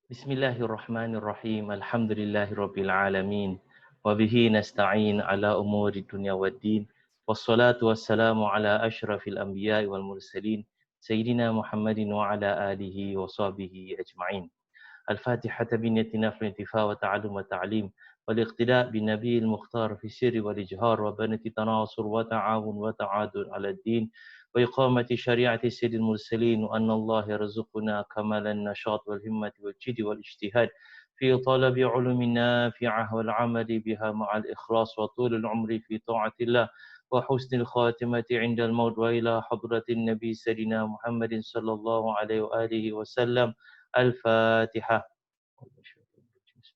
Bismillahirrahmanirrahim. Alhamdulillahirabbil alamin. Wa bihi nasta'in ala umuri dunya waddin. Wassalatu wassalamu ala asyrafil anbiya'i wal mursalin sayyidina Muhammadin wa ala alihi wa sahbihi ajma'in. الفاتحة بنية نفر انتفاع وتعلم وتعليم والاقتداء بالنبي المختار في السر والإجهار وبنة تناصر وتعاون وتعادل على الدين وإقامة شريعة سيد المرسلين وأن الله يرزقنا كمال النشاط والهمة والجد والاجتهاد في طلب علوم نافعة والعمل بها مع الإخلاص وطول العمر في طاعة الله وحسن الخاتمة عند الموت وإلى حضرة النبي سيدنا محمد صلى الله عليه وآله وسلم. الفاتحة. بسم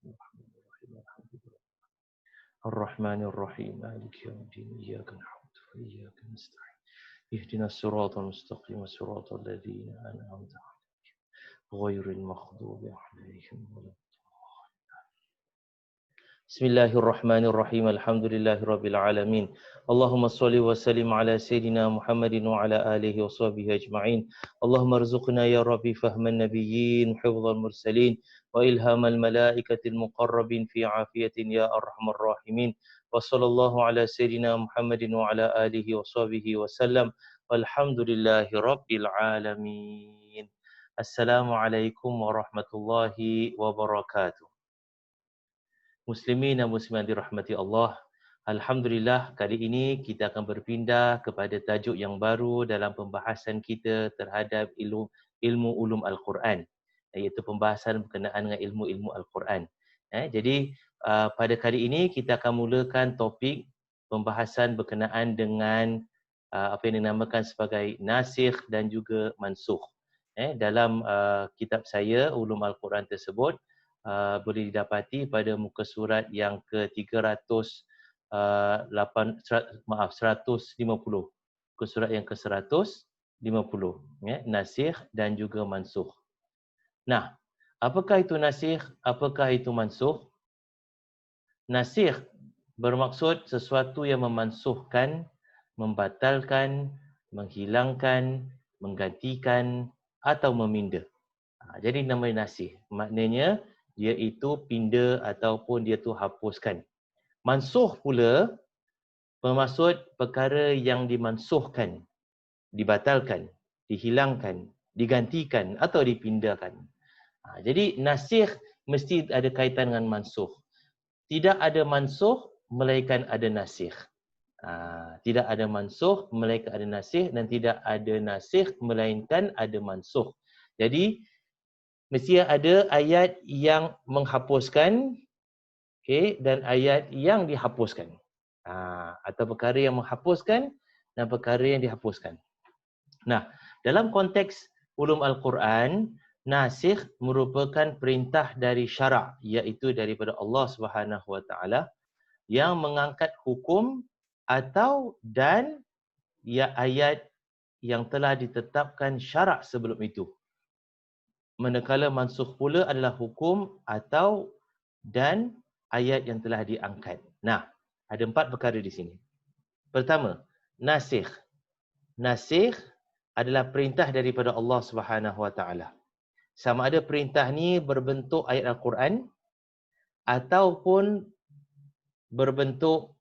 الله الرحمن الرحيم. الحمد لله الرحمن الرحيم مالك يوم الدين إياك نعبد وإياك نستعين اهدنا الصراط المستقيم صراط الذين أنعمت عليهم غير المغضوب عليهم ولا. Bismillahirrahmanirrahim. Alhamdulillahirabbil alamin. Allahumma shalli wa sallim ala sayidina Muhammadin wa ala alihi wa sahbihi ajma'in. Allahumma rzuqna ya rabbi fahman nabiyyin, hifdzal mursalin wa ilhamal malaikatil muqarrabin fi afiyatin ya arhamar rahimin. Wa sallallahu ala sayidina Muhammadin wa ala alihi wa sahbihi wa sallam. Walhamdulillahirabbil alamin. Assalamualaikum warahmatullahi wabarakatuh. Muslimin dan muslimat dirahmati Allah. Alhamdulillah, kali ini kita akan berpindah kepada tajuk yang baru dalam pembahasan kita terhadap ilmu ulum Al-Quran, iaitu pembahasan berkenaan dengan ilmu-ilmu Al-Quran. Jadi pada kali ini kita akan mulakan topik pembahasan berkenaan dengan apa yang dinamakan sebagai nasikh dan juga mansukh. Dalam kitab saya Ulum Al-Quran tersebut boleh didapati pada muka surat yang ke-150. Muka surat yang ke-150, nasikh dan juga mansukh. Nah, apakah itu nasikh? Apakah itu mansukh? Nasikh bermaksud sesuatu yang memansuhkan, membatalkan, menghilangkan, menggantikan atau meminda. Jadi namanya nasikh. Maknanya dia itu pinda ataupun dia tu hapuskan. Mansukh pula bermaksud perkara yang dimansuhkan, dibatalkan, dihilangkan, digantikan atau dipindahkan. Jadi nasikh mesti ada kaitan dengan mansukh. Tidak ada mansukh melainkan ada nasikh. Tidak ada mansukh melainkan ada nasikh dan tidak ada nasikh melainkan ada mansukh. Jadi mesti ada ayat yang menghapuskan, dan ayat yang dihapuskan. Atau perkara yang menghapuskan dan perkara yang dihapuskan. Nah, dalam konteks ulum Al-Quran, nasikh merupakan perintah dari syarak, iaitu daripada Allah Subhanahu Wa Taala yang mengangkat hukum atau dan ayat yang telah ditetapkan syarak sebelum itu. Manakala mansukh pula adalah hukum atau dan ayat yang telah diangkat. Nah, ada 4 perkara di sini. Pertama, nasikh. Nasikh adalah perintah daripada Allah Subhanahu Wa Taala. Sama ada perintah ni berbentuk ayat Al-Quran ataupun berbentuk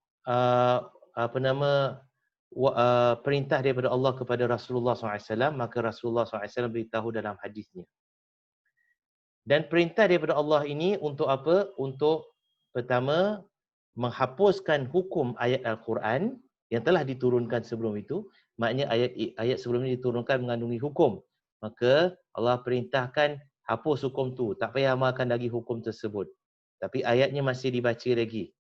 perintah daripada Allah kepada Rasulullah SAW, maka Rasulullah SAW beritahu dalam hadisnya. Dan perintah daripada Allah ini untuk apa? Untuk pertama, menghapuskan hukum ayat Al-Quran yang telah diturunkan sebelum itu. Maknanya ayat sebelum ini diturunkan mengandungi hukum. Maka Allah perintahkan hapus hukum tu. Tak payah amalkan lagi hukum tersebut. Tapi ayatnya masih dibaca lagi.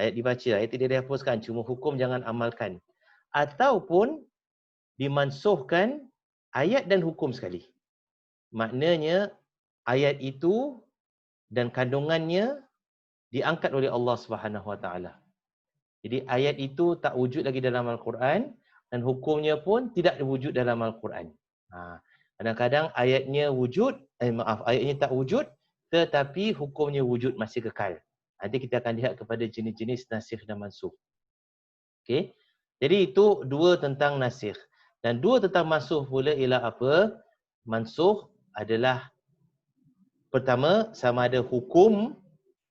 Ayat dibaca, ayat tidak dihapuskan. Cuma hukum jangan amalkan. Ataupun dimansuhkan ayat dan hukum sekali. Maknanya ayat itu dan kandungannya diangkat oleh Allah Subhanahu Wa Taala. Jadi ayat itu tak wujud lagi dalam Al-Quran dan hukumnya pun tidak wujud dalam Al-Quran. Kadang-kadang ayatnya ayatnya tak wujud tetapi hukumnya wujud, masih kekal. Nanti kita akan lihat kepada jenis-jenis nasikh dan mansukh. Okey. Jadi itu 2 tentang nasikh. Dan 2 tentang mansukh pula ialah apa? Mansukh adalah pertama, sama ada hukum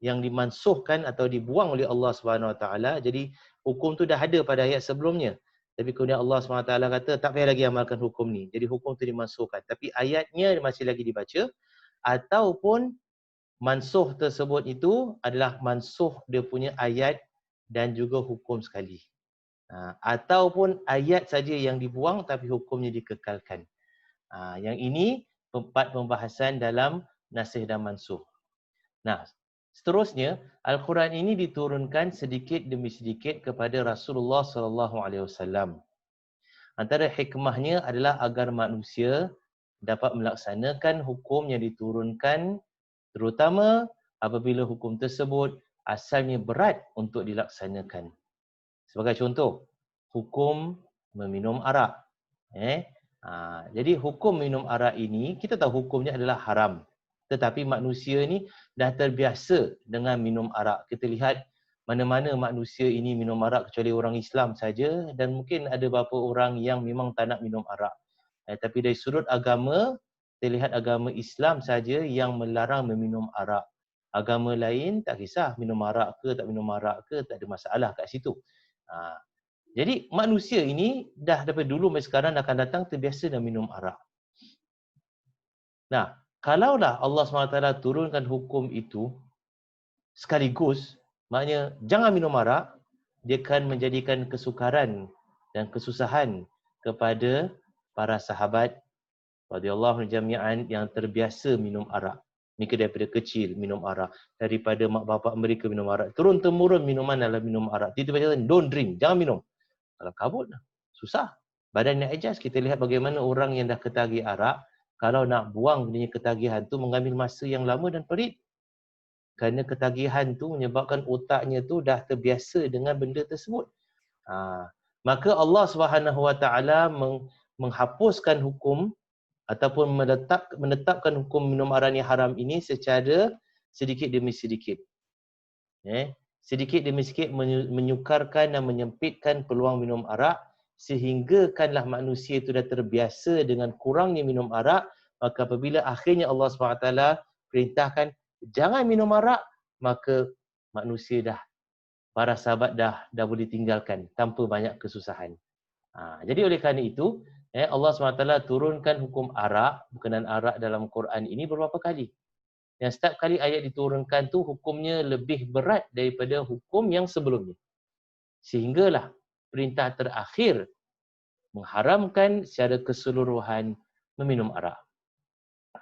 yang dimansuhkan atau dibuang oleh Allah Subhanahu Wa Taala. Jadi hukum tu dah ada pada ayat sebelumnya. Tapi kemudian Allah SWT kata tak payah lagi amalkan hukum ni. Jadi hukum tu dimansuhkan. Tapi ayatnya masih lagi dibaca. Ataupun mansuh tersebut itu adalah mansuh dia punya ayat dan juga hukum sekali. Ataupun ayat saja yang dibuang tapi hukumnya dikekalkan. Yang ini empat pembahasan dalam nasikh dan mansuh. Nah, seterusnya Al-Quran ini diturunkan sedikit demi sedikit kepada Rasulullah SAW. Antara hikmahnya adalah agar manusia dapat melaksanakan hukum yang diturunkan, terutama apabila hukum tersebut asalnya berat untuk dilaksanakan. Sebagai contoh, hukum meminum arak. Jadi hukum minum arak ini, kita tahu hukumnya adalah haram. Tetapi manusia ni dah terbiasa dengan minum arak. Kita lihat mana-mana manusia ini minum arak kecuali orang Islam saja, dan mungkin ada beberapa orang yang memang tak nak minum arak. Tapi dari sudut agama, kita lihat agama Islam saja yang melarang meminum arak. Agama lain tak kisah minum arak ke tak minum arak ke, tak ada masalah kat situ. Jadi manusia ini dah daripada dulu sampai sekarang akan datang terbiasa dah minum arak. Nah, kalaulah Allah SWT turunkan hukum itu sekaligus, maknanya jangan minum arak, dia akan menjadikan kesukaran dan kesusahan kepada para sahabat radhiyallahu jami'an yang terbiasa minum arak. Mereka daripada kecil minum arak, daripada mak bapak mereka minum arak, turun temurun minuman adalah minum arak. Tiba-tiba don't drink, jangan minum. Kalau kabut susah. Badan yang adjust, kita lihat bagaimana orang yang dah ketagih arak, kalau nak buang dia ketagihan tu mengambil masa yang lama dan perit. Kerana ketagihan tu menyebabkan otaknya tu dah terbiasa dengan benda tersebut. Maka Allah SWT menghapuskan hukum ataupun menetapkan hukum minum arak ni haram ini secara sedikit demi sedikit. Sedikit demi sedikit menyukarkan dan menyempitkan peluang minum arak, sehinggakanlah manusia itu dah terbiasa dengan kurangnya minum arak. Maka apabila akhirnya Allah SWT perintahkan jangan minum arak, maka manusia dah, para sahabat dah boleh tinggalkan tanpa banyak kesusahan. Jadi oleh kerana itu, Allah SWT turunkan hukum arak, berkenaan arak dalam Quran ini beberapa kali. Yang setiap kali ayat diturunkan tu hukumnya lebih berat daripada hukum yang sebelumnya. Sehinggalah perintah terakhir mengharamkan secara keseluruhan meminum arak.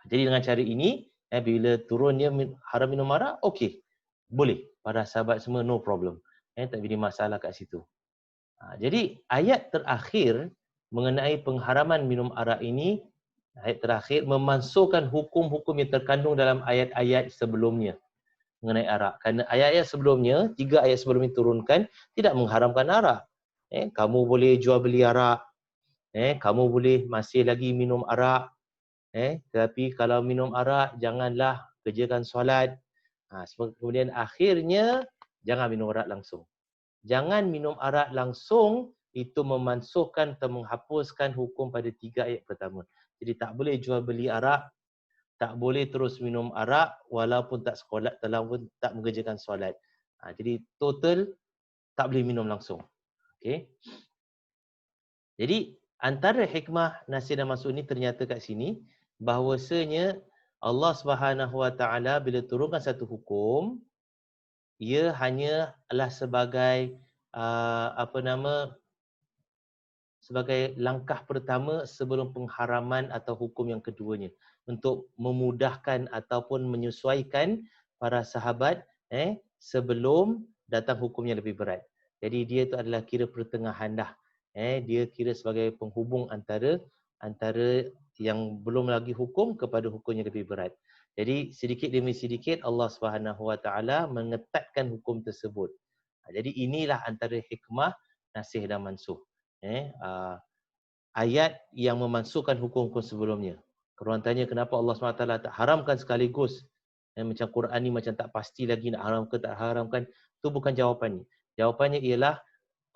Jadi dengan cara ini, bila turunnya haram minum arak, okey, boleh. Para sahabat semua no problem. Tak ada masalah kat situ. Jadi ayat terakhir mengenai pengharaman minum arak ini, ayat terakhir memansuhkan hukum-hukum yang terkandung dalam ayat-ayat sebelumnya mengenai arak. Kerana ayat-ayat sebelumnya, 3 ayat sebelum ini turunkan, tidak mengharamkan arak. Kamu boleh jual beli arak. Kamu boleh masih lagi minum arak. Tetapi kalau minum arak, janganlah kerjakan solat. Kemudian akhirnya, jangan minum arak langsung. Jangan minum arak langsung, itu memansuhkan atau menghapuskan hukum pada 3 ayat pertama. Jadi tak boleh jual beli arak, tak boleh terus minum arak walaupun tak solat, walaupun tak mengerjakan solat. Jadi total tak boleh minum langsung. Okey. Jadi antara hikmah nasikh dan mansuh ini ternyata kat sini bahawasanya Allah SWT bila turunkan satu hukum, ia hanyalah sebagai sebagai langkah pertama sebelum pengharaman atau hukum yang keduanya, untuk memudahkan ataupun menyesuaikan para sahabat sebelum datang hukum yang lebih berat. Jadi dia itu adalah kira pertengahan dah. Dia kira sebagai penghubung antara yang belum lagi hukum kepada hukum yang lebih berat. Jadi sedikit demi sedikit Allah SWT mengetatkan hukum tersebut. Jadi inilah antara hikmah nasikh dan mansuh. Ayat yang memansuhkan hukum-hukum sebelumnya. Kalau orang tanya kenapa Allah SWT tak haramkan sekaligus, macam Quran ni macam tak pasti lagi nak haram ke tak haramkan, itu bukan jawapannya. Jawapannya ialah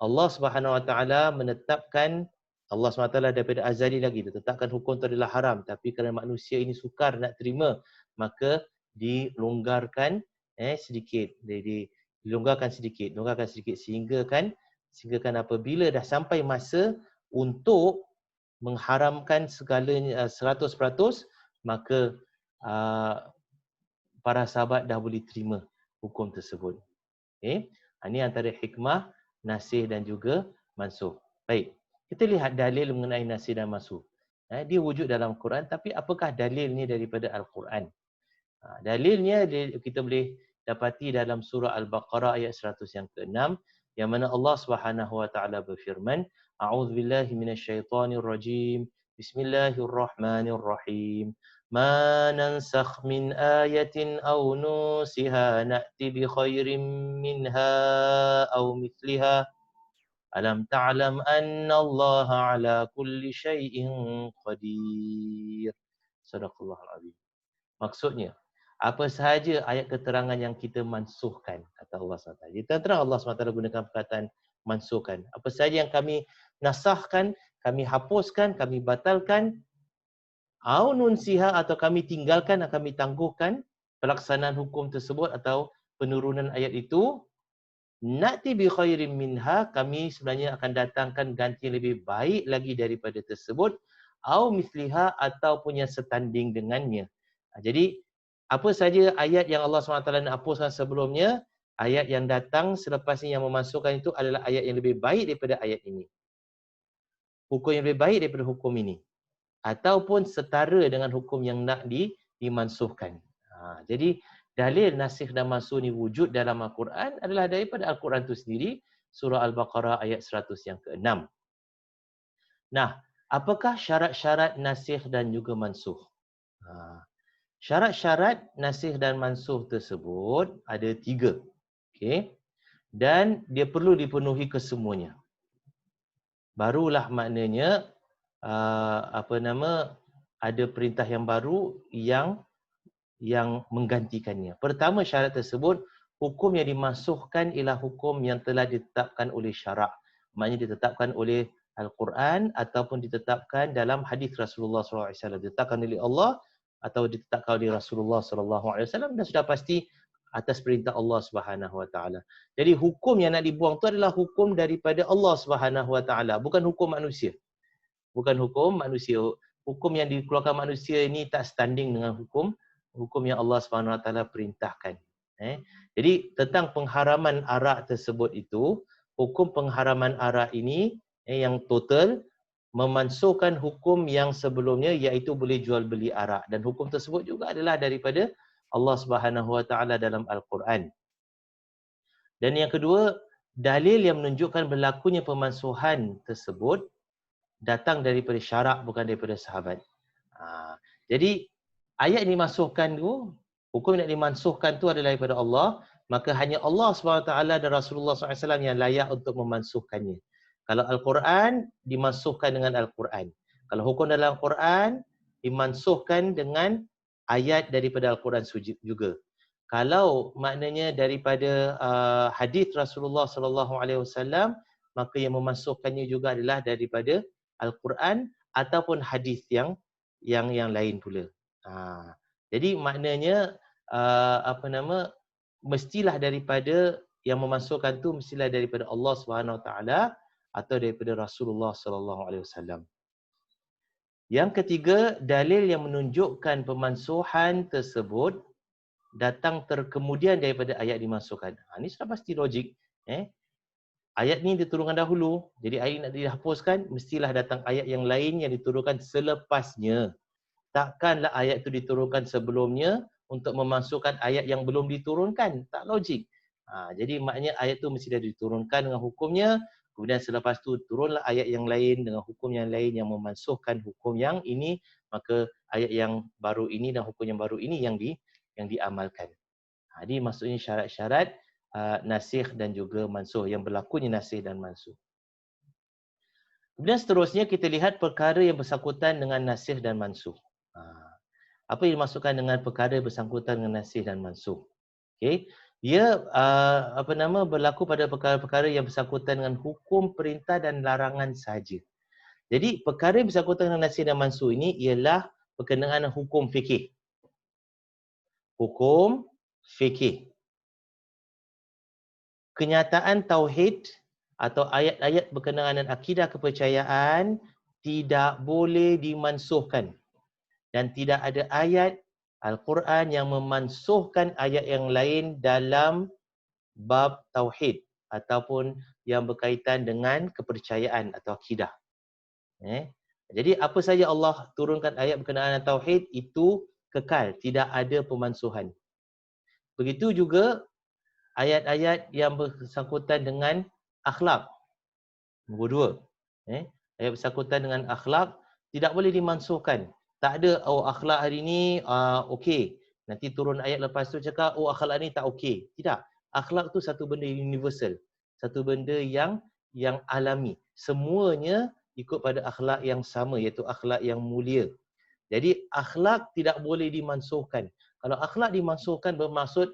Allah SWT menetapkan, Allah SWT daripada azali lagi ditetapkan hukum itu adalah haram, tapi kerana manusia ini sukar nak terima, maka dilonggarkan sedikit, dilonggarkan sedikit sehingga apabila dah sampai masa untuk mengharamkan segalanya 100%, maka para sahabat dah boleh terima hukum tersebut. Okey. Ini antara hikmah nasih dan juga mansuh. Baik. Kita lihat dalil mengenai nasih dan mansuh. Dia wujud dalam Quran, tapi apakah dalilnya daripada Al-Quran? Dalilnya kita boleh dapati dalam surah Al-Baqarah ayat 100 yang ke-6, yang mana Allah Subhanahu wa taala berfirman, A'udzubillahi minasyaitonirrajim. Bismillahirrahmanirrahim. Ma nansakh min ayatin aw nusiha na'ti bi khairin minha aw mithliha. Alam ta'lam anna Allah ala kulli syai'in qadir. Sadaqallahul azim. Maksudnya, apa sahaja ayat keterangan yang kita mansuhkan, kata Allah SWT. Kita terang Allah SWT gunakan perkataan mansuhkan. Apa sahaja yang kami nasahkan, kami hapuskan, kami batalkan, au nunsiha, atau kami tinggalkan, atau kami tangguhkan pelaksanaan hukum tersebut atau penurunan ayat itu, na'ti bi khairin minha, kami sebenarnya akan datangkan ganti lebih baik lagi daripada tersebut, au misliha, ataupun yang setanding dengannya. Jadi, apa saja ayat yang Allah SWT nak hapuskan sebelumnya, ayat yang datang selepas ini yang memasukkan itu adalah ayat yang lebih baik daripada ayat ini. Hukum yang lebih baik daripada hukum ini. Ataupun setara dengan hukum yang nak dimansuhkan. Jadi, dalil nasikh dan mansuh ni wujud dalam Al-Quran adalah daripada Al-Quran itu sendiri, surah Al-Baqarah ayat 100 yang ke-6. Nah, apakah syarat-syarat nasikh dan juga mansuh? Syarat-syarat nasikh dan mansuh tersebut ada 3. Okey. Dan dia perlu dipenuhi kesemuanya. Barulah maknanya ada perintah yang baru yang menggantikannya. Pertama, syarat tersebut, hukum yang dimasukkan ialah hukum yang telah ditetapkan oleh syarak. Maknanya ditetapkan oleh Al-Quran ataupun ditetapkan dalam hadis Rasulullah SAW. Ditetapkan oleh Allah atau ditetapkan oleh Rasulullah SAW dan sudah pasti atas perintah Allah Subhanahu Wa Taala. Jadi hukum yang nak dibuang tu adalah hukum daripada Allah Subhanahu Wa Taala, bukan hukum manusia. Bukan hukum manusia. Hukum yang dikeluarkan manusia ini tak standing dengan hukum yang Allah Subhanahu Wa Taala perintahkan. Jadi tentang pengharaman arak tersebut itu, hukum pengharaman arak ini yang total memansuhkan hukum yang sebelumnya, iaitu boleh jual beli arak, dan hukum tersebut juga adalah daripada Allah Subhanahu Wa Taala dalam Al-Quran. Dan yang kedua, dalil yang menunjukkan berlakunya pemansuhan tersebut datang daripada syarak, bukan daripada sahabat. Jadi ayat yang dimansuhkan tu, hukum yang dimansuhkan tu adalah daripada Allah, maka hanya Allah SWT dan Rasulullah SAW yang layak untuk memansuhkannya. Kalau Al-Quran, dimansuhkan dengan Al-Quran. Kalau hukum dalam Al-Quran, dimansuhkan dengan ayat daripada Al-Quran juga. Kalau maknanya daripada hadis Rasulullah SAW, maka yang memansuhkannya juga adalah daripada Al-Quran ataupun hadis yang lain pula. Jadi maknanya mestilah daripada yang memasukkan tu mestilah daripada Allah Subhanahu Wa Taala atau daripada Rasulullah Sallallahu Alaihi Wasallam. Yang ketiga, dalil yang menunjukkan pemansuhan tersebut datang terkemudian daripada ayat dimasukkan. Ini sudah pasti logik. Ayat ni diturunkan dahulu, jadi ayat nak dihapuskan, mestilah datang ayat yang lain yang diturunkan selepasnya. Takkanlah ayat itu diturunkan sebelumnya untuk memasukkan ayat yang belum diturunkan. Tak logik. Jadi maknanya ayat itu mesti dah diturunkan dengan hukumnya, kemudian selepas tu turunlah ayat yang lain dengan hukum yang lain yang memansuhkan hukum yang ini, maka ayat yang baru ini dan hukum yang baru ini yang diamalkan. Jadi maksudnya syarat-syarat nasikh dan juga mansuh, yang berlakunya nasikh dan mansuh. Kemudian seterusnya kita lihat perkara yang bersangkutan dengan nasikh dan mansuh. Apa yang dimaksudkan dengan perkara bersangkutan dengan nasikh dan mansuh? Okey, dia berlaku pada perkara-perkara yang bersangkutan dengan hukum, perintah dan larangan sahaja. Jadi perkara yang bersangkutan dengan nasikh dan mansuh ini ialah berkenaan hukum fikih. hukum fikih. Kenyataan tauhid atau ayat-ayat berkenaan dengan akidah kepercayaan tidak boleh dimansuhkan dan tidak ada ayat Al-Quran yang memansuhkan ayat yang lain dalam bab tauhid ataupun yang berkaitan dengan kepercayaan atau akidah. Jadi apa saja Allah turunkan ayat berkenaan dengan tauhid itu kekal, tidak ada pemansuhan. Begitu juga ayat-ayat yang bersangkutan dengan akhlak. Nombor dua. Ayat bersangkutan dengan akhlak tidak boleh dimansuhkan. Tak ada, oh akhlak hari ni okey. Nanti turun ayat lepas tu cakap, oh akhlak ni tak okey. Tidak. Akhlak tu satu benda universal. Satu benda yang alami. Semuanya ikut pada akhlak yang sama, iaitu akhlak yang mulia. Jadi akhlak tidak boleh dimansuhkan. Kalau akhlak dimansuhkan bermaksud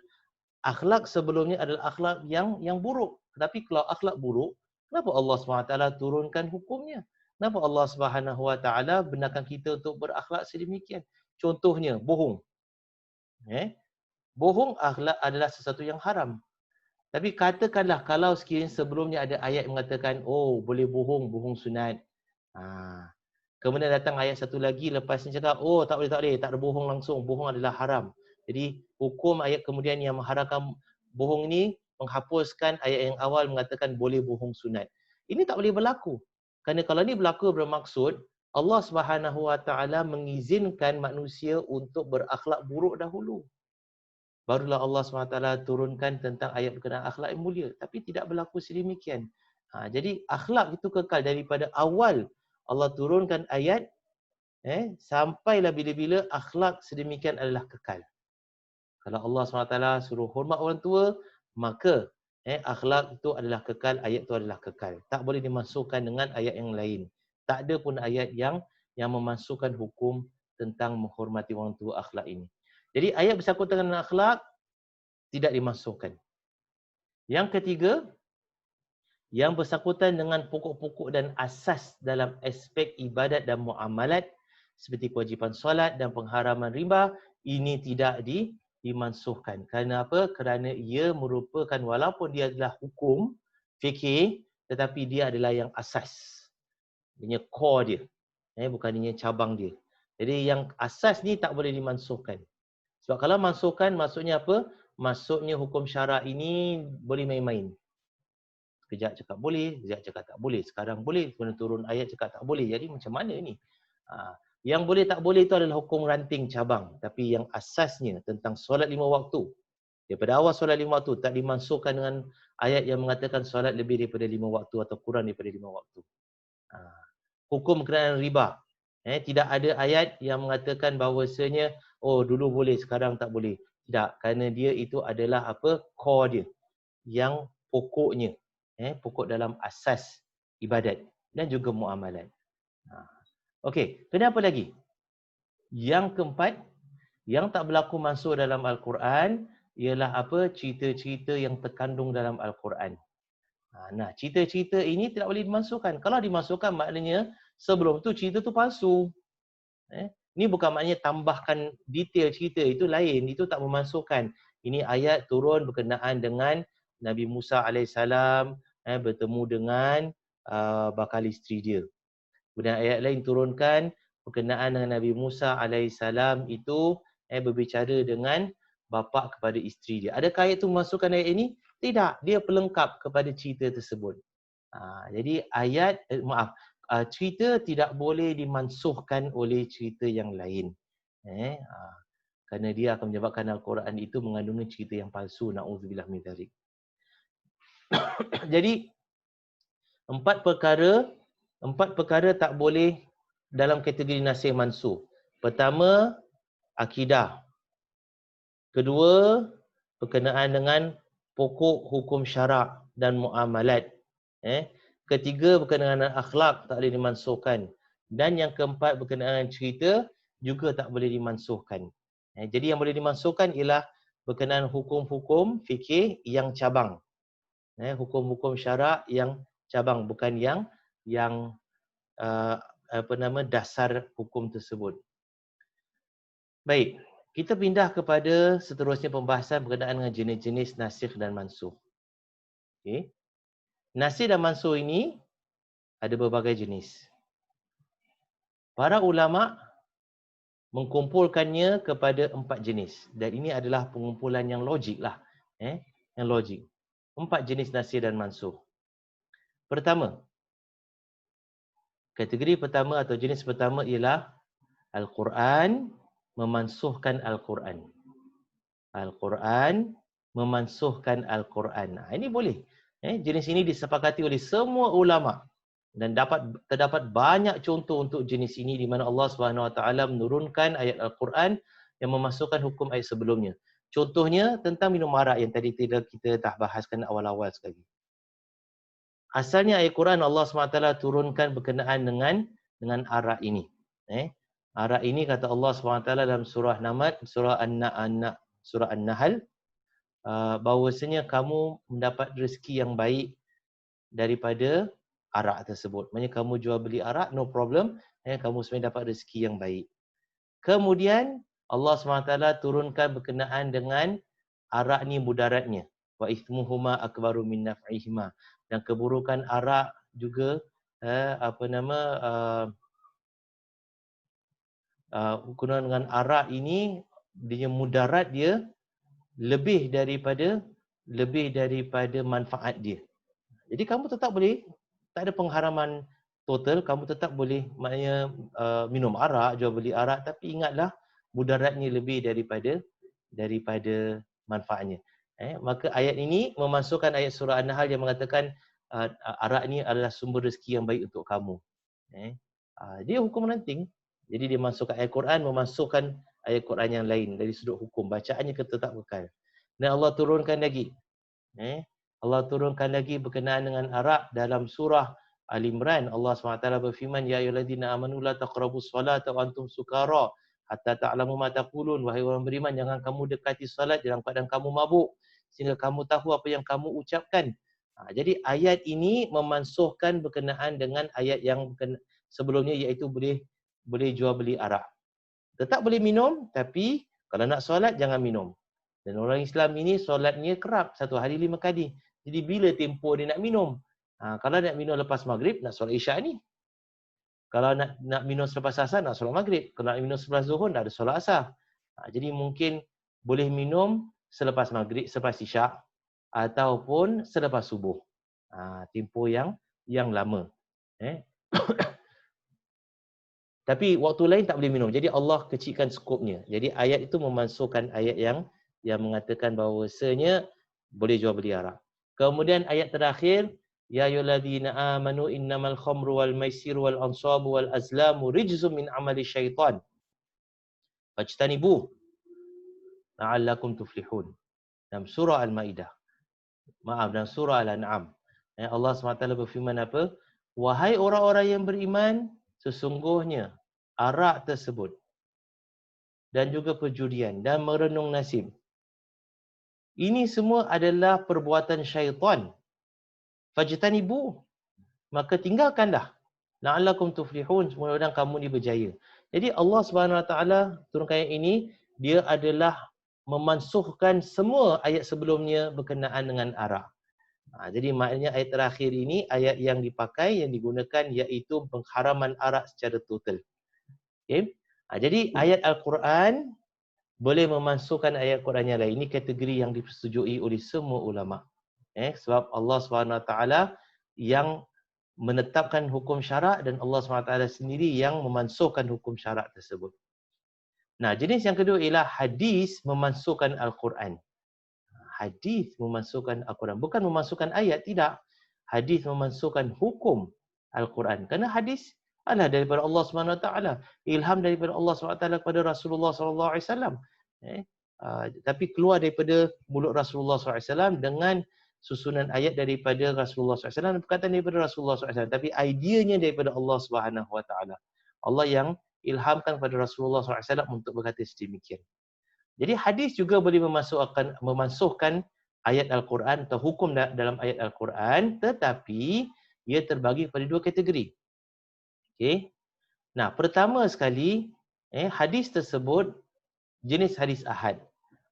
akhlak sebelumnya adalah akhlak yang buruk. Tetapi kalau akhlak buruk, kenapa Allah SWT turunkan hukumnya? Kenapa Allah SWT benarkan kita untuk berakhlak sedemikian? Contohnya, bohong. Bohong akhlak adalah sesuatu yang haram. Tapi katakanlah kalau sekiranya sebelumnya ada ayat mengatakan, oh boleh bohong, bohong sunat. Kemudian datang ayat satu lagi lepas ni cakap, oh tak boleh, tak ada bohong langsung, bohong adalah haram. Jadi hukum ayat kemudian yang mengharamkan bohong ni menghapuskan ayat yang awal mengatakan boleh bohong sunat. Ini tak boleh berlaku. Kerana kalau ni berlaku bermaksud Allah SWT mengizinkan manusia untuk berakhlak buruk dahulu. Barulah Allah SWT turunkan tentang ayat berkenaan akhlak yang mulia. Tapi tidak berlaku sedemikian. Jadi akhlak itu kekal daripada awal Allah turunkan ayat sampailah bila-bila akhlak sedemikian adalah kekal. Kalau Allah SWT suruh hormat orang tua, maka akhlak itu adalah kekal, ayat itu adalah kekal. Tak boleh dimasukkan dengan ayat yang lain. Tak ada pun ayat yang memasukkan hukum tentang menghormati orang tua akhlak ini. Jadi ayat bersangkutan dengan akhlak tidak dimasukkan. Yang ketiga, yang bersangkutan dengan pokok-pokok dan asas dalam aspek ibadat dan muamalat seperti kewajipan solat dan pengharaman riba, ini tidak dimansuhkan. Kerana apa? Kerana ia merupakan, walaupun dia adalah hukum fikih, tetapi dia adalah yang asas. Dia core dia. Bukan dia cabang dia. Jadi yang asas ni tak boleh dimansuhkan. Sebab kalau mansuhkan maksudnya apa? Maksudnya hukum syarak ini boleh main-main. Sekejap cakap boleh, sekejap cakap tak boleh. Sekarang boleh, kemudian turun ayat cakap tak boleh. Jadi macam mana ni? Yang boleh tak boleh itu adalah hukum ranting cabang. Tapi yang asasnya tentang solat 5 waktu. Daripada awal solat 5 waktu, tak dimasukkan dengan ayat yang mengatakan solat lebih daripada 5 waktu atau kurang daripada 5 waktu. Hukum berkenaan riba. Tidak ada ayat yang mengatakan bahawasanya, oh dulu boleh, sekarang tak boleh. Tidak, kerana dia itu adalah apa? Core dia. Yang pokoknya. Pokok dalam asas ibadat dan juga muamalat. Okey, kenapa lagi? Yang keempat, yang tak berlaku masuk dalam Al-Quran ialah apa? Cerita-cerita yang terkandung dalam Al-Quran. Nah, cerita-cerita ini tidak boleh dimasukkan. Kalau dimasukkan maknanya sebelum tu cerita tu palsu. Ini bukan maknanya tambahkan detail cerita, itu lain, itu tak memasukkan. Ini ayat turun berkenaan dengan Nabi Musa AS bertemu dengan bakal isteri dia. Kemudian ayat lain turunkan berkenaan dengan Nabi Musa AS itu berbicara dengan bapa kepada isteri dia. Adakah ayat itu memasukkan ayat ini? Tidak, dia pelengkap kepada cerita tersebut. Jadi ayat, cerita tidak boleh dimansuhkan oleh cerita yang lain. Kerana dia akan menyebabkan Al-Quran itu mengandungi cerita yang palsu. Na'udzubillah min dzalik. Jadi empat perkara tak boleh dalam kategori nasih mansuh. Pertama, akidah. Kedua, berkenaan dengan pokok hukum syarak dan muamalat. Ketiga, berkenaan dengan akhlak, tak boleh dimansuhkan. Dan yang keempat, berkenaan dengan cerita, juga tak boleh dimansuhkan. Jadi yang boleh dimansuhkan ialah berkenaan hukum-hukum fikih yang cabang. Hukum-hukum syarak yang cabang, bukan yang dasar hukum tersebut. Baik. Kita pindah kepada seterusnya pembahasan berkenaan dengan jenis-jenis nasikh dan mansukh. Okey. Nasikh dan mansukh ini ada berbagai jenis. Para ulama mengkumpulkannya kepada 4 jenis. Dan ini adalah pengumpulan yang logik lah. Yang logik. 4 jenis nasikh dan mansukh. Pertama, kategori pertama atau jenis pertama ialah Al-Quran memansuhkan Al-Quran. Al-Quran memansuhkan Al-Quran. Ini boleh. Jenis ini disepakati oleh semua ulama dan terdapat banyak contoh untuk jenis ini di mana Allah Subhanahu Wa Taala menurunkan ayat Al-Quran yang memasukkan hukum ayat sebelumnya. Contohnya tentang minum arak yang tadi kita dah bahaskan awal-awal sekali. Asalnya ayat Quran Allah SWT turunkan berkenaan dengan arak ini. Arak ini kata Allah SWT dalam surah Naml, surah An-Nahl, bahawasanya kamu mendapat rezeki yang baik daripada arak tersebut. Maksudnya kamu jual beli arak, no problem. Kamu sebenarnya dapat rezeki yang baik. Kemudian Allah SWT turunkan berkenaan dengan arak ni mudaratnya. Wa ithmuhuma akbaru min naf'ihima. Dan keburukan arak juga berkenaan dengan arak ini dia mudarat dia lebih daripada manfaat dia. Jadi kamu tetap boleh, tak ada pengharaman total, kamu tetap boleh maknanya minum arak, jual beli arak, tapi ingatlah mudaratnya lebih daripada manfaatnya. Maka ayat ini memasukkan ayat surah An-Nahl yang mengatakan arak ni adalah sumber rezeki yang baik untuk kamu. Dia hukum ranting. Jadi dia masukkan ayat Quran, memasukkan ayat Quran yang lain dari sudut hukum. Bacaannya tetap kekal. Dan Allah turunkan lagi. Allah turunkan lagi berkenaan dengan arak dalam surah Al-Imran. Allah SWT berfirman, Ya ayyuhallazina amanu la taqrabus salata wa antum sukara hatta ta'lamu ma taqulun. Wahai orang beriman, jangan kamu dekati salat dalam keadaan kamu mabuk sehingga kamu tahu apa yang kamu ucapkan. Jadi ayat ini memansuhkan berkenaan dengan ayat yang sebelumnya, iaitu boleh jual beli arak. Tetap boleh minum, tapi kalau nak solat jangan minum. Dan orang Islam ini solatnya kerap, 1 hari 5 kali. Jadi bila tempoh dia nak minum? Kalau nak minum lepas maghrib, nak solat isyak ni. Kalau nak minum selepas asar, nak solat maghrib. Kalau nak minum selepas zuhur, nak ada solat asar. Jadi mungkin boleh minum selepas maghrib, selepas isyak, ataupun selepas subuh. Tempoh yang lama. Tapi waktu lain tak boleh minum. Jadi Allah kecilkan skopnya. Jadi ayat itu memasukkan ayat yang mengatakan bahawasanya boleh jual beli arak. Kemudian ayat terakhir, Ya ayyuhallazina amanu innamal khamru wal maisiru wal ansabu wal azlamu rijzum min amali syaitan. Fajtanibuh la'allakum tuflihun. Dalam surah Al-Maidah. Dalam surah Al-An'am. Allah SWT berfirman apa? Wahai orang-orang yang beriman, sesungguhnya arak tersebut dan juga perjudian dan merenung nasib, ini semua adalah perbuatan syaitan. Fajtanibu, maka tinggalkanlah. La'allakum tuflihun, mudah-mudahan kamu ni berjaya. Jadi Allah Subhanahu Wa Taala turunkan ayat ini, dia adalah memansuhkan semua ayat sebelumnya berkenaan dengan arak. Jadi maknanya ayat terakhir ini ayat yang dipakai, yang digunakan iaitu pengharaman arak secara total. Okay? Jadi ayat Al-Quran boleh memasukkan ayat Quran yang lain. Ini kategori yang disetujui oleh semua ulama. Sebab Allah SWT yang menetapkan hukum syarak dan Allah SWT sendiri yang memansuhkan hukum syarak tersebut. Nah, jenis yang kedua ialah hadis memasukkan Al-Quran. Hadis memasukkan Al-Quran. Bukan memasukkan ayat, tidak. Hadis memasukkan hukum Al-Quran. Kerana hadis adalah daripada Allah SWT. Ilham daripada Allah SWT kepada Rasulullah SAW. Tapi keluar daripada mulut Rasulullah SAW dengan susunan ayat daripada Rasulullah SAW dan perkataan daripada Rasulullah SAW. Tapi ideanya daripada Allah SWT. Allah yang ilhamkan kepada Rasulullah SAW untuk berkata sedemikian. Jadi hadis juga boleh memasukkan ayat Al-Quran atau hukum dalam ayat Al-Quran, tetapi ia terbagi kepada 2 kategori. Okay. Nah, pertama sekali, hadis tersebut jenis hadis ahad.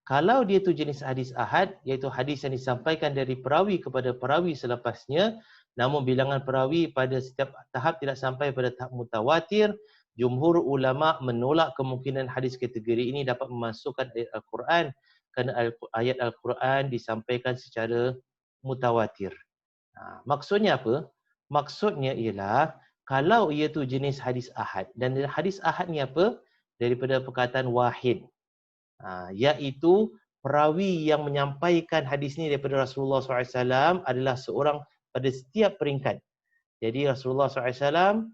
Kalau dia tu jenis hadis ahad, iaitu hadis yang disampaikan dari perawi kepada perawi selepasnya, namun bilangan perawi pada setiap tahap tidak sampai pada tahap mutawatir, jumhur ulama menolak kemungkinan hadis kategori ini dapat memasukkan ayat Al-Quran kerana ayat Al-Quran disampaikan secara mutawatir. Maksudnya apa? Maksudnya ialah kalau ia tu jenis hadis ahad, dan hadis ahad ni apa? Daripada perkataan wahid. Iaitu perawi yang menyampaikan hadis ni daripada Rasulullah SAW adalah seorang pada setiap peringkat. Jadi Rasulullah SAW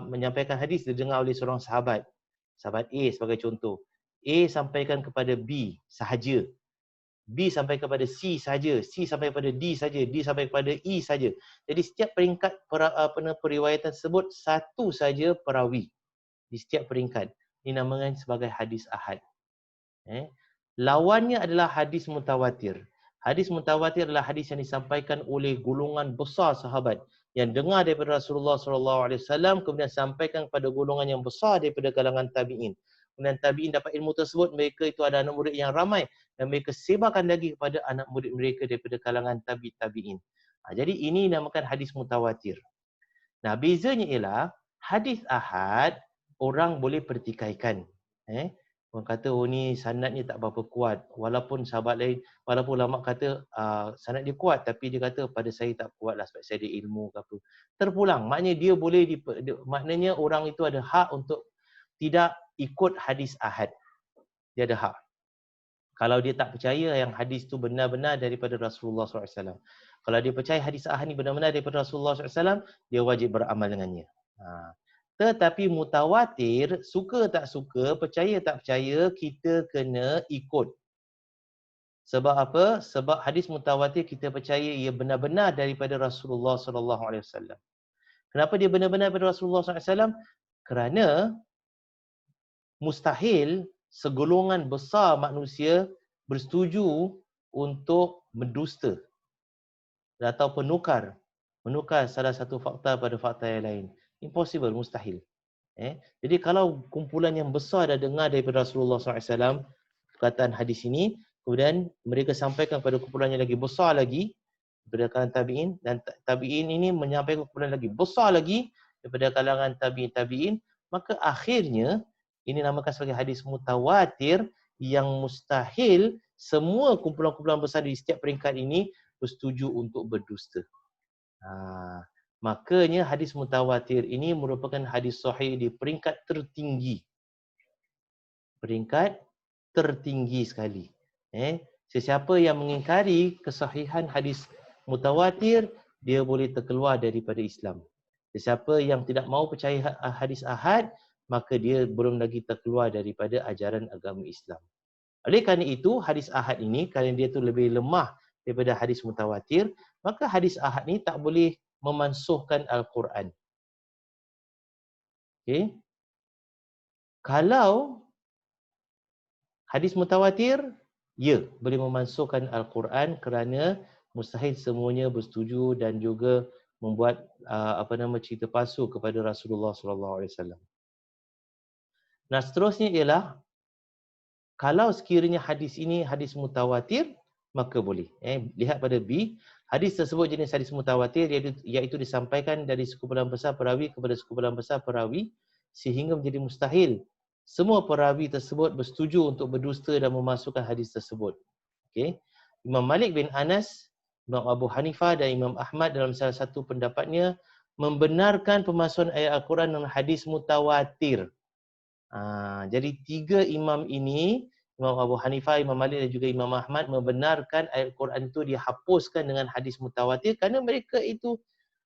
menyampaikan hadis didengar oleh seorang sahabat. Sahabat A sebagai contoh. A sampaikan kepada B sahaja. B sampai kepada C saja, C sampai kepada D saja, D sampai kepada E saja. Jadi setiap peringkat periwayatan tersebut satu saja perawi di setiap peringkat. Ini namakan sebagai hadis ahad. Lawannya adalah hadis mutawatir. Hadis mutawatir adalah hadis yang disampaikan oleh golongan besar sahabat yang dengar daripada Rasulullah SAW kemudian sampaikan kepada golongan yang besar daripada kalangan tabi'in. Kemudian tabi'in dapat ilmu tersebut, mereka itu ada anak murid yang ramai dan mereka sebarkan lagi kepada anak murid mereka daripada kalangan tabi'in. Jadi ini namakan hadis mutawatir. Nah, bezanya ialah hadis ahad orang boleh pertikaikan. Orang kata, oh ni sanadnya tak berapa kuat. Walaupun sahabat lain, walaupun ulama kata sanad dia kuat, tapi dia kata pada saya tak kuat lah sebab saya ada ilmu ke apa. Terpulang. Maknanya dia boleh, maknanya orang itu ada hak untuk tidak ikut hadis ahad. Dia ada hak. Kalau dia tak percaya yang hadis tu benar-benar daripada Rasulullah SAW. Kalau dia percaya hadis ahad ni benar-benar daripada Rasulullah SAW, dia wajib beramal dengannya. Tetapi mutawatir, suka tak suka, percaya tak percaya, kita kena ikut. Sebab apa? Sebab hadis mutawatir kita percaya ia benar-benar daripada Rasulullah SAW. Kenapa dia benar-benar daripada Rasulullah SAW? Kerana mustahil segolongan besar manusia bersetuju untuk mendusta atau penukar salah satu fakta pada fakta yang lain. Impossible, mustahil. Jadi kalau kumpulan yang besar dah dengar daripada Rasulullah SAW perkataan hadis ini, kemudian mereka sampaikan kepada kumpulan yang lagi besar lagi daripada kalangan tabi'in, dan tabi'in ini menyampaikan kumpulan lagi besar lagi daripada kalangan tabi'in, maka akhirnya ini namakan sebagai hadis mutawatir yang mustahil semua kumpulan-kumpulan besar di setiap peringkat ini bersetuju untuk berdusta. Makanya hadis mutawatir ini merupakan hadis sahih di peringkat tertinggi. Peringkat tertinggi sekali. Sesiapa yang mengingkari kesahihan hadis mutawatir, dia boleh terkeluar daripada Islam. Sesiapa yang tidak mahu percaya hadis ahad, maka dia belum lagi terkeluar daripada ajaran agama Islam. Oleh kerana itu, hadis ahad ini, kerana dia tu lebih lemah daripada hadis mutawatir, maka hadis ahad ni tak boleh memansuhkan Al-Quran. Okay. Kalau hadis mutawatir, ya, boleh memansuhkan Al-Quran kerana mustahil semuanya bersetuju dan juga membuat cerita palsu kepada Rasulullah SAW. Nah, seterusnya ialah kalau sekiranya hadis ini hadis mutawatir, maka boleh. Lihat pada B, hadis tersebut jenis hadis mutawatir iaitu disampaikan dari sekumpulan besar perawi kepada sekumpulan besar perawi sehingga menjadi mustahil semua perawi tersebut bersetuju untuk berdusta dan memasukkan hadis tersebut. Okay. Imam Malik bin Anas, Imam Abu Hanifah dan Imam Ahmad dalam salah satu pendapatnya membenarkan pemasukkan ayat Al-Quran dengan hadis mutawatir. Jadi tiga imam ini, Imam Abu Hanifah, Imam Malik dan juga Imam Ahmad membenarkan ayat Al-Quran itu dihapuskan dengan hadis mutawatir kerana mereka itu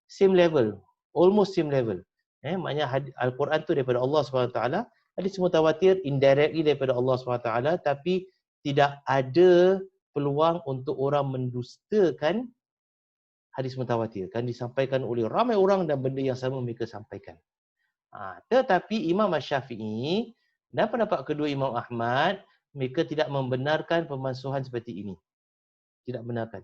same level, almost same level. Maknanya Al-Quran itu daripada Allah SWT, hadis mutawatir indirectly daripada Allah SWT, tapi tidak ada peluang untuk orang mendustakan hadis mutawatir. Kan disampaikan oleh ramai orang dan benda yang sama mereka sampaikan. Tetapi Imam Syafi'i dan pendapat kedua Imam Ahmad, mereka tidak membenarkan pemansuhan seperti ini. Tidak benarkan.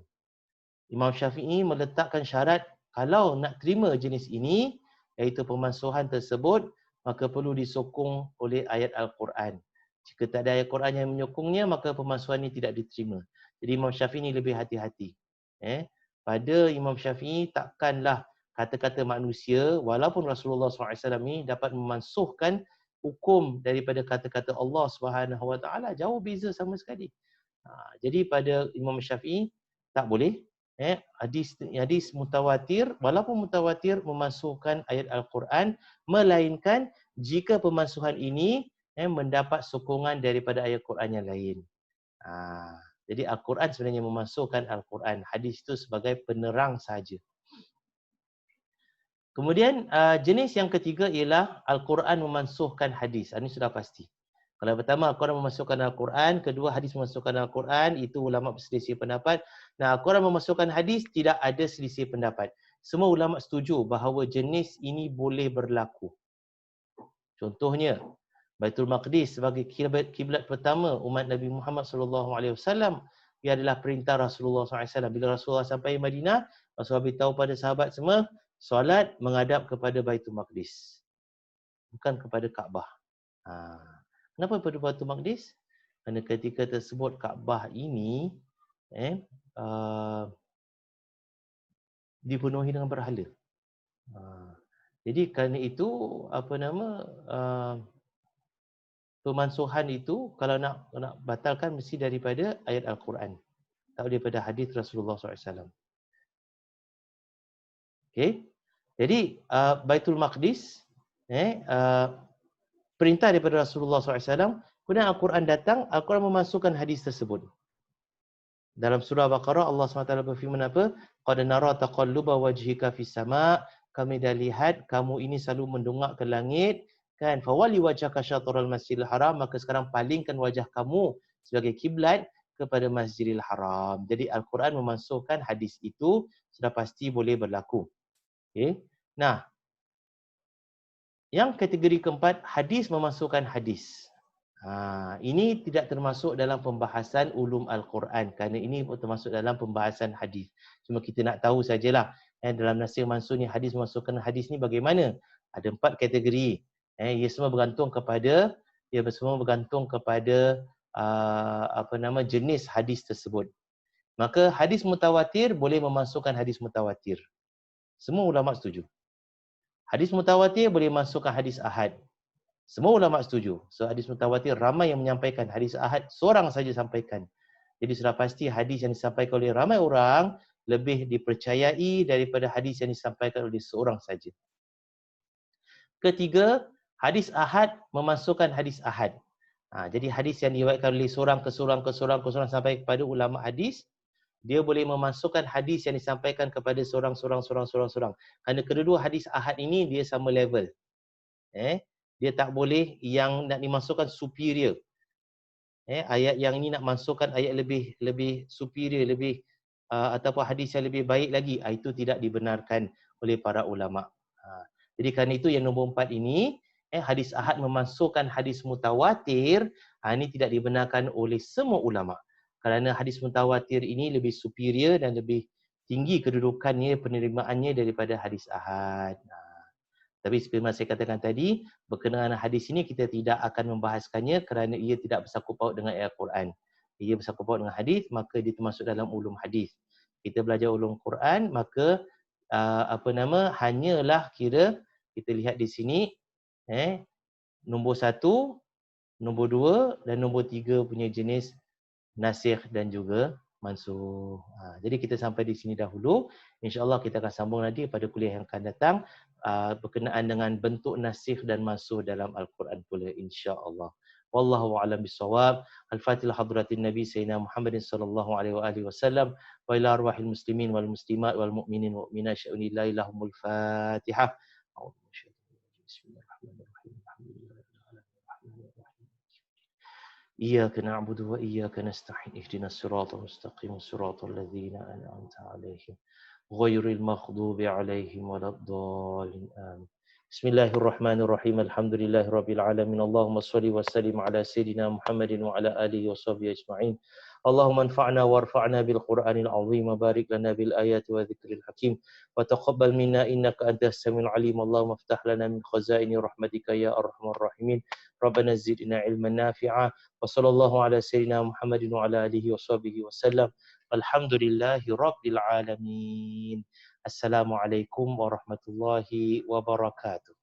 Imam Syafi'i meletakkan syarat kalau nak terima jenis ini, iaitu pemansuhan tersebut, maka perlu disokong oleh ayat Al-Quran. Jika tak ada ayat Quran yang menyokongnya, maka pemalsuan ini tidak diterima. Jadi Imam Syafi'i ini lebih hati-hati. Pada Imam Syafi'i takkanlah kata-kata manusia, walaupun Rasulullah SAW ini dapat memansuhkan hukum daripada kata-kata Allah Subhanahu Wa Taala, jauh beza sama sekali. Jadi pada Imam Syafi'i tak boleh. Hadis mutawatir, walaupun mutawatir memansuhkan ayat Al-Quran, melainkan jika pemansuhan ini mendapat sokongan daripada ayat Quran yang lain. Jadi Al-Quran sebenarnya memasukkan Al-Quran. Hadis itu sebagai penerang saja. Kemudian jenis yang ketiga ialah Al-Quran memansuhkan hadis. Ini sudah pasti. Kalau pertama Al-Quran memasukkan Al-Quran, kedua hadis memasukkan Al-Quran, itu ulama berselisih pendapat. Nah, Al-Quran memasukkan hadis, tidak ada selisih pendapat. Semua ulama setuju bahawa jenis ini boleh berlaku. Contohnya, Baitul Maqdis sebagai kiblat pertama umat Nabi Muhammad SAW, ia adalah perintah Rasulullah SAW. Bila Rasulullah sampai Madinah, Rasulullah beritahu pada sahabat semua, solat menghadap kepada Baitul Maqdis, bukan kepada Kaabah. Kenapa pada Baitul Maqdis? Kerana ketika tersebut Kaabah ini dipenuhi dengan berhala. Jadi kerana itu pemansuhan itu kalau nak batalkan mesti daripada ayat Al-Quran, tak daripada hadis Rasulullah SAW. Okey. Jadi Baitul Maqdis perintah daripada Rasulullah SAW, kemudian Al-Quran datang, Al-Quran memasukkan hadis tersebut. Dalam surah Baqarah Allah SWT berfirman apa? Qad nara taqalluba wajhika fis sama', kami dah lihat kamu ini selalu mendongak ke langit, kan? Fawali wajhaka syatral Masjidil Haram, maka sekarang palingkan wajah kamu sebagai kiblat kepada Masjidil Haram. Jadi Al-Quran memasukkan hadis itu sudah pasti boleh berlaku. Okey. Nah, yang kategori keempat, hadis memasukkan hadis. Ini tidak termasuk dalam pembahasan ulum Al-Quran kerana ini termasuk dalam pembahasan hadis. Cuma kita nak tahu sajalah dalam nasir mansukh ni hadis memasukkan hadis ni bagaimana? Ada 4 kategori. Ia semua bergantung kepada jenis hadis tersebut. Maka hadis mutawatir boleh memasukkan hadis mutawatir. Semua ulama setuju. Hadis mutawatir boleh masukkan hadis ahad. Semua ulama setuju. So hadis mutawatir ramai yang menyampaikan, hadis ahad seorang saja sampaikan. Jadi sudah pasti hadis yang disampaikan oleh ramai orang lebih dipercayai daripada hadis yang disampaikan oleh seorang saja. Ketiga, hadis ahad memasukkan hadis ahad. Jadi hadis yang diriwayatkan oleh seorang ke seorang sampai kepada ulama hadis, dia boleh memasukkan hadis yang disampaikan kepada seorang. Kerana kedua-dua hadis ahad ini dia sama level. Dia tak boleh yang nak dimasukkan superior. Ayat yang ini nak masukkan ayat lebih superior, ataupun hadis yang lebih baik lagi, itu tidak dibenarkan oleh para ulama. Jadi kerana itu yang nombor 4 ini, hadis ahad memasukkan hadis mutawatir, ini tidak dibenarkan oleh semua ulama. Kerana hadis mutawatir ini lebih superior dan lebih tinggi kedudukannya, penerimaannya daripada hadis ahad. Tapi seperti yang saya katakan tadi, berkenaan hadis ini kita tidak akan membahaskannya kerana ia tidak bersangkut paut dengan ayat Quran. Ia bersangkut paut dengan hadis, maka dia termasuk dalam ulum hadis. Kita belajar ulum Quran, maka hanyalah kira kita lihat di sini nombor 1, nombor 2 dan nombor 3 punya jenis nasikh dan juga mansukh. Jadi kita sampai di sini dahulu. InsyaAllah kita akan sambung nanti pada kuliah yang akan datang berkenaan dengan bentuk nasikh dan mansukh dalam Al-Quran pula, insya-Allah. Wallahu a'lam bissawab. Al-Fatihah hadratin Nabi Sayyidina Muhammadin sallallahu alaihi wa alihi wasallam wa ila arwahil muslimin wal muslimat wal mu'minin wa mu'minat sya'unillahi lahumul Fatihah. Bismillahirrahmanirrahim. إياك نعبد وإياك نستعين اهدنا الصراط المستقيم صراط الذين أنعمت عليهم غير المغضوب عليهم ولا الضالين آمين Bismillahirrahmanirrahim. Alhamdulillahirabbil alamin. Allahumma shalli wa sallim ala sayidina Muhammadin wa ala alihi wa sahbihi ajma'in. Allahumma anfa'na warfa'na bil Qur'anil azim wa barik lana bil ayati wa dzikril hakim wa taqabbal minna innaka antas samiul alim. Allahumma iftah lana min khazaini rahmatika ya arhamar rahimin. Rabbana zidna ilman nafi'a wa sallallahu ala sayidina Muhammadin wa ala alihi wa sahbihi wasallam. Alhamdulillahi rabbil alamin. Assalamualaikum warahmatullahi wabarakatuh.